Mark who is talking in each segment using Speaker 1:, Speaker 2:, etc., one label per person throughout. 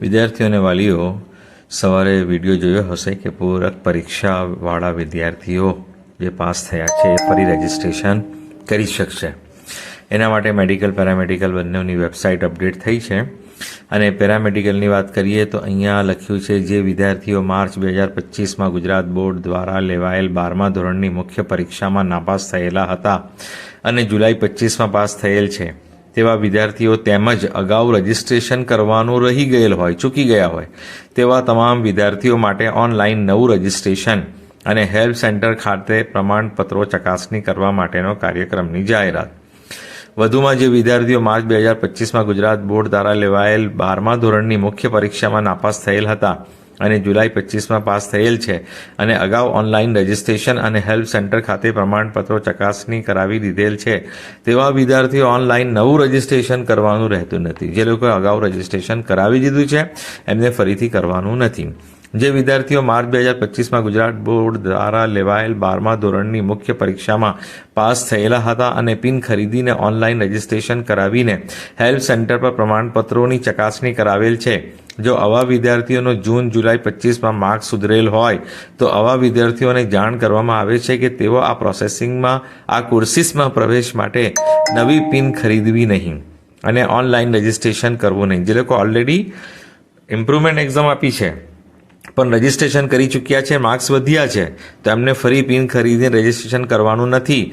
Speaker 1: વિદ્યાર્થીઓ અને વાલીઓ સવારે વિડીયો જોયો હશે કે પૂરક પરીક્ષાવાળા વિદ્યાર્થીઓ જે પાસ થયા છે એ ફરી રજિસ્ટ્રેશન કરી શકશે. એના માટે મેડિકલ પેરામેડિકલ બંનેની વેબસાઇટ અપડેટ થઈ છે. અને પેરામેડિકલની વાત કરીએ તો અહીંયા લખ્યું છે જે વિદ્યાર્થીઓ માર્ચ 2025માં ગુજરાત બોર્ડ દ્વારા લેવાયેલ 12મા ધોરણની મુખ્ય પરીક્ષામાં નાપાસ થયેલા હતા અને જુલાઈ 25માં પાસ થયેલ છે તેવા વિદ્યાર્થીઓ તેમજ અગાઉ રજિસ્ટ્રેશન કરવાનું રહી ગયેલ હોય, ચૂકી ગયા હોય તેવા તમામ વિદ્યાર્થીઓ માટે ઓનલાઈન નવું રજિસ્ટ્રેશન અને હેલ્પ સેન્ટર ખાતે પ્રમાણપત્રો ચકાસણી કરવા માટેનો કાર્યક્રમની જાહેરાત. વધુમાં જે વિદ્યાર્થીઓ માર્ચ 2025માં ગુજરાત બોર્ડ દ્વારા લેવાયેલ 12મા ધોરણની મુખ્ય પરીક્ષામાં નાપાસ થયેલ હતા અને જુલાઈ 25માં પાસ થયેલ છે અને અગાઉ ઓનલાઈન રજિસ્ટ્રેશન અને હેલ્પ સેન્ટર ખાતે પ્રમાણપત્રો ચકાસણી કરાવી દીધેલ છે તેવા વિદ્યાર્થીઓ ઓનલાઈન નવું રજિસ્ટ્રેશન કરવાનું રહેતું નથી. જે લોકોએ અગાઉ રજિસ્ટ્રેશન કરાવી દીધું છે એમને ફરીથી કરવાનું નથી. જે વિદ્યાર્થીઓ માર્ચ 2025માં ગુજરાત બોર્ડ દ્વારા લેવાયેલ 12મા ધોરણની મુખ્ય પરીક્ષામાં પાસ થયેલા હતા અને પિન ખરીદીને ઓનલાઈન રજિસ્ટ્રેશન કરાવીને હેલ્પ સેન્ટર પર પ્રમાણપત્રોની ચકાસણી કરાવેલ છે, જો આવા વિદ્યાર્થીઓનો જૂન જુલાઈ 25માં માર્ક્સ સુધરેલ હોય તો આવા વિદ્યાર્થીઓને જાણ કરવામાં આવે છે કે તેઓ આ પ્રોસેસિંગમાં આ કોર્સિસમાં પ્રવેશ માટે નવી પિન ખરીદવી નહીં અને ઓનલાઈન રજિસ્ટ્રેશન કરવું નહીં. જે લોકો ઓલરેડી ઇમ્પ્રુવમેન્ટ એક્ઝામ આપી છે પણ રજિસ્ટ્રેશન કરી ચૂક્યા છે, માર્ક્સ વધ્યા છે, તો એમને ફરી પિન ખરીદીને રજિસ્ટ્રેશન કરવાનું નથી.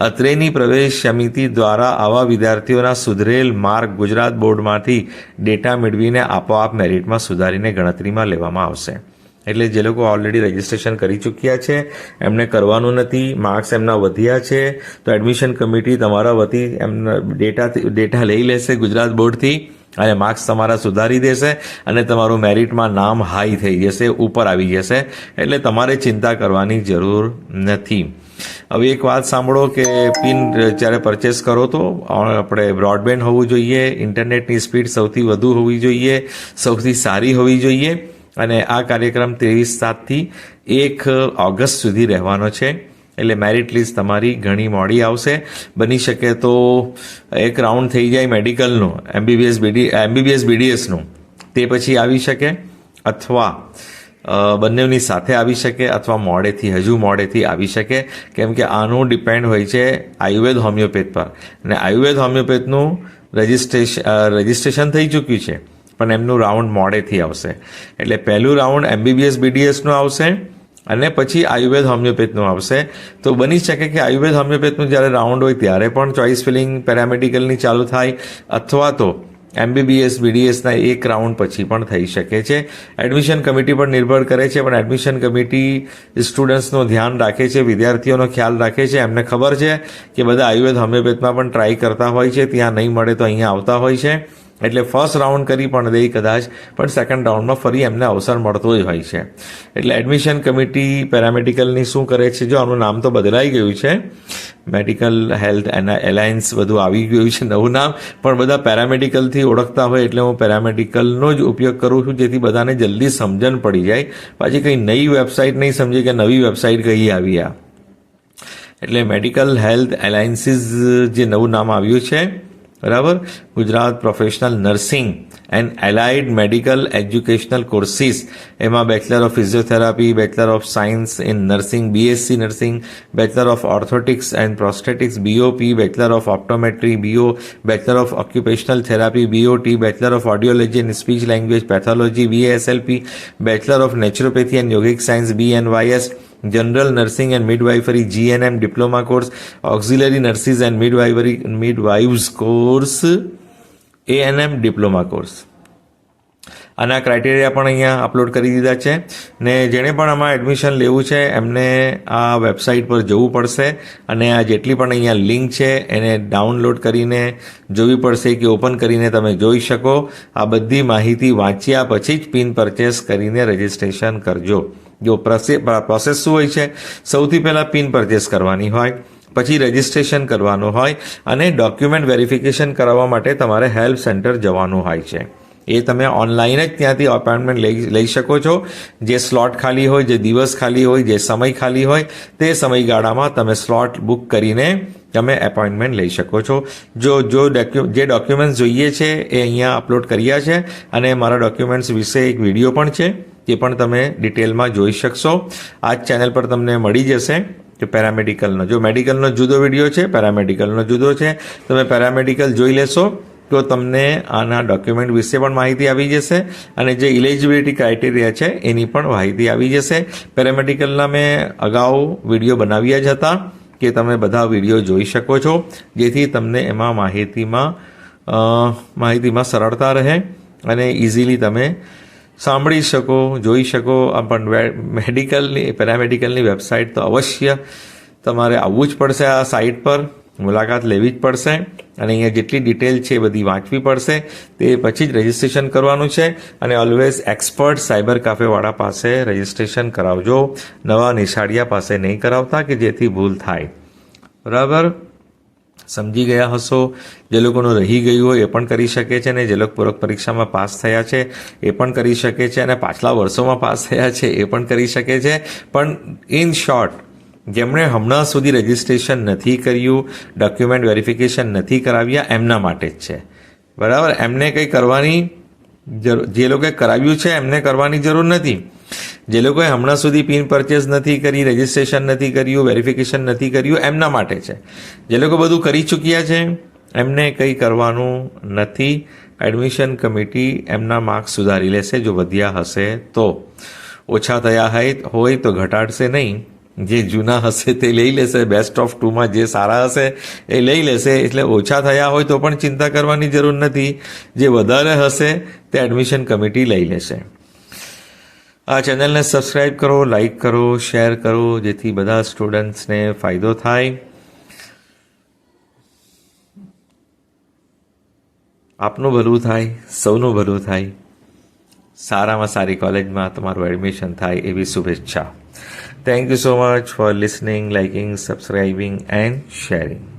Speaker 1: અત્રેની પ્રવેશ સમિતિ દ્વારા આવા વિદ્યાર્થીઓના સુધરેલ માર્ક ગુજરાત બોર્ડમાંથી ડેટા મેળવીને આપોઆપ મેરિટમાં સુધારીને ગણતરીમાં લેવામાં આવશે. એટલે જે લોકો ઓલરેડી રજિસ્ટ્રેશન કરી ચૂક્યા છે એમને કરવાનું નથી, માર્ક્સ એમના વધ્યા છે તો એડમિશન કમિટી તમારા વતી એમના ડેટા લઈ લેશે ગુજરાત બોર્ડથી અને માર્ક્સ તમારા સુધારી દેશે અને તમારું મેરિટમાં નામ હાઈ થઈ જશે, ઉપર આવી જશે. એટલે તમારે ચિંતા કરવાની જરૂર નથી. હવે એક વાત સાંભળો કે પિન જ્યારે પરચેસ કરો તો આપણે બ્રોડબેન્ડ હોવું જોઈએ, ઇન્ટરનેટની સ્પીડ સૌથી વધુ હોવી જોઈએ, સૌથી સારી હોવી જોઈએ અને આ કાર્યક્રમ 23/7થી 1 ઓગસ્ટ સુધી રહેવાનો છે. એટલે મેરિટ લિસ્ટ તમારી ઘણી મોડી આવશે. બની શકે તો એક રાઉન્ડ થઈ જાય મેડિકલનું, એમબીબીએસ બીડીએસનું, તે પછી આવી શકે અથવા બંનેની સાથે આવી શકે અથવા હજુ મોડેથી આવી શકે. કેમ કે આનું ડિપેન્ડ હોય છે આયુર્વેદ હોમિયોપેથ પર અને આયુર્વેદ હોમિયોપેથનું રજિસ્ટ્રેશન થઈ ચૂક્યું છે પણ એમનું રાઉન્ડ મોડેથી આવશે. એટલે પહેલું રાઉન્ડ એમબીબીએસ બીડીએસનું આવશે અને પછી આયુર્વેદ હોમિયોપેથનું આવશે. તો બની શકે કે આયુર્વેદ હોમિયોપેથનું જ્યારે રાઉન્ડ હોય ત્યારે પણ ચોઇસ ફિલિંગ પેરામેડિકલની ચાલુ થાય અથવા તો એમબીબીએસ બીડીએસના એક રાઉન્ડ પછી પણ થઈ શકે છે. એડમિશન કમિટી પર નિર્ભર કરે છે પણ એડમિશન કમિટી સ્ટુડન્ટ્સનું ધ્યાન રાખે છે, વિદ્યાર્થીઓનો ખ્યાલ રાખે છે. એમને ખબર છે કે બધા આયુર્વેદ હોમિયોપેથમાં પણ ટ્રાય કરતા હોય છે, ત્યાં નહીં મળે તો અહીંયા આવતા હોય છે. એટલે ફર્સ્ટ રાઉન્ડ કરી પણ દે કદાચ, પણ સેકન્ડ રાઉન્ડમાં ફરી એમને અવસર મળતો જ હોય છે. એટલે એડમિશન કમિટી પેરામેડિકલની શું કરે છે, જો આનું નામ તો બદલાઈ ગયું છે, મેડિકલ હેલ્થ એલાયન્સ બધું આવી ગયું છે નવું નામ, પણ બધા પેરામેડિકલથી ઓળખતા હોય એટલે હું પેરામેડિકલનો જ ઉપયોગ કરું છું જેથી બધાને જલ્દી સમજણ પડી જાય. પાછી કંઈ નવી વેબસાઇટ નહીં સમજે કે નવી વેબસાઇટ કઈ આવી આ. એટલે મેડિકલ હેલ્થ એલાયન્સીસ જે નવું નામ આવ્યું છે, બરાબર, Gujarat professional nursing and allied medical educational courses, એમાં bachelor of physiotherapy, bachelor of science in nursing BSc nursing, bachelor of orthotics and prosthetics BOP, bachelor of optometry BO, bachelor of occupational therapy BOT, bachelor of audiology and speech language pathology BSLP, bachelor of naturopathy and yogic science BNYS, general nursing and midwifery GNM diploma course, auxiliary nurses and midwives course ANM diploma course. આના criteria પણ અહીંયા upload કરી દીધા છે ને જેણે પણ આમાં એડમિશન લેવું છે એમને આ વેબસાઇટ પર જવું પડશે અને આ જેટલી પણ અહીંયા લિંક છે એને ડાઉનલોડ કરીને જોવી પડશે કે ઓપન કરીને તમે જોઈ શકો. આ બધી માહિતી વાંચ્યા પછી જ પિન પરચેસ કરીને રજિસ્ટ્રેશન કરજો. જો પ્રોસેસ શું હોય છે, સૌથી પહેલાં પિન પરચેસ કરવાની હોય, પછી રજિસ્ટ્રેશન કરવાનું હોય અને ડોક્યુમેન્ટ વેરિફિકેશન કરાવવા માટે તમારે હેલ્પ સેન્ટર જવાનું હોય છે. એ તમે ઓનલાઈન જ ત્યાંથી અપોઇન્ટમેન્ટ લઈ શકો છો. જે સ્લોટ ખાલી હોય, જે દિવસ ખાલી હોય, જે સમય ખાલી હોય તે સમયગાળામાં તમે સ્લોટ બુક કરીને તમે એપોઇન્ટમેન્ટ લઈ શકો છો. જે ડોક્યુમેન્ટ્સ જોઈએ છે એ અહીંયા અપલોડ કર્યા છે અને મારા ડોક્યુમેન્ટ્સ વિશે એક વિડીયો પણ છે, તે પણ તમે ડિટેલમાં જોઈ શકશો. આ જ ચેનલ પર તમને મળી જશે કે પેરામેડિકલનો, જો મેડિકલનો જુદો વિડીયો છે, પેરામેડિકલનો જુદો છે. તમે પેરામેડિકલ જોઈ લેશો તો તમને આના ડોક્યુમેન્ટ વિશે પણ માહિતી આવી જશે અને જે ઇલિજિબિલિટી ક્રાઇટેરિયા છે એની પણ માહિતી આવી જશે. પેરામેડિકલના મેં અગાઉ વિડીયો બનાવ્યા જ હતા કે તમે બધા વિડીયો જોઈ શકો છો, જેથી તમને એમાં માહિતીમાં સરળતા રહે અને ઇઝીલી તમે સાંભળી શકો, જોઈ શકો. પણ પેરામેડિકલની વેબસાઇટ તો અવશ્ય તમારે આવવું જ પડશે, આ સાઇટ પર મુલાકાત લેવી જ પડશે અને અહીંયા જેટલી ડિટેલ છે એ બધી વાંચવી પડશે. તે પછી જ રજિસ્ટ્રેશન કરવાનું છે અને ઓલવેઝ એક્સપર્ટ સાયબર કાફેવાળા પાસે રજિસ્ટ્રેશન કરાવજો, નવા નિશાળિયા પાસે નહીં કરાવતા કે જેથી ભૂલ થાય. બરાબર, સમજી ગયા હશો. જે લોકોનું રહી ગયું હોય એ પણ કરી શકે છે અને જે લોકો પૂરક પરીક્ષામાં પાસ થયા છે એ પણ કરી શકે છે અને પાછલા વર્ષોમાં પાસ થયા છે એ પણ કરી શકે છે. પણ ઇન શોર્ટ, જેમણે હમણાં સુધી રજિસ્ટ્રેશન નથી કર્યું, ડોક્યુમેન્ટ વેરિફિકેશન નથી કરાવ્યા, એમના માટે જ છે. બરાબર, એમને કંઈ કરવાની જે લોકોએ કરાવ્યું છે એમને કરવાની જરૂર નથી. જે લોકોએ હમણાં સુધી પિન પરચેસ નથી કરી, રજિસ્ટ્રેશન નથી કર્યું, વેરિફિકેશન નથી કર્યું, એમના માટે છે. જે લોકો બધું કરી ચૂક્યા છે એમને કંઈ કરવાનું નથી. એડમિશન કમિટી એમના માર્ક્સ સુધારી લેશે જો વધ્યા હશે તો. ઓછા થયા હોય તો ઘટાડશે નહીં, જે જૂના હશે તે લઈ લેશે. બેસ્ટ ઓફ 2માં જે સારા હશે એ લઈ લેશે. એટલે ઓછા થયા હોય તો પણ ચિંતા કરવાની જરૂર નથી, જે વધારે હશે તે એડમિશન કમિટી લઈ લેશે. આ ચેનલને સબસ્ક્રાઈબ કરો, લાઈક કરો, શેર કરો, જેથી બધા સ્ટુડન્ટ્સને ફાયદો થાય. આપનું ભલું થાય, સૌનું ભલું થાય, સારામાં સારી કોલેજમાં તમારું એડમિશન થાય એવી શુભેચ્છા. Thank you so much for listening, liking, subscribing and sharing.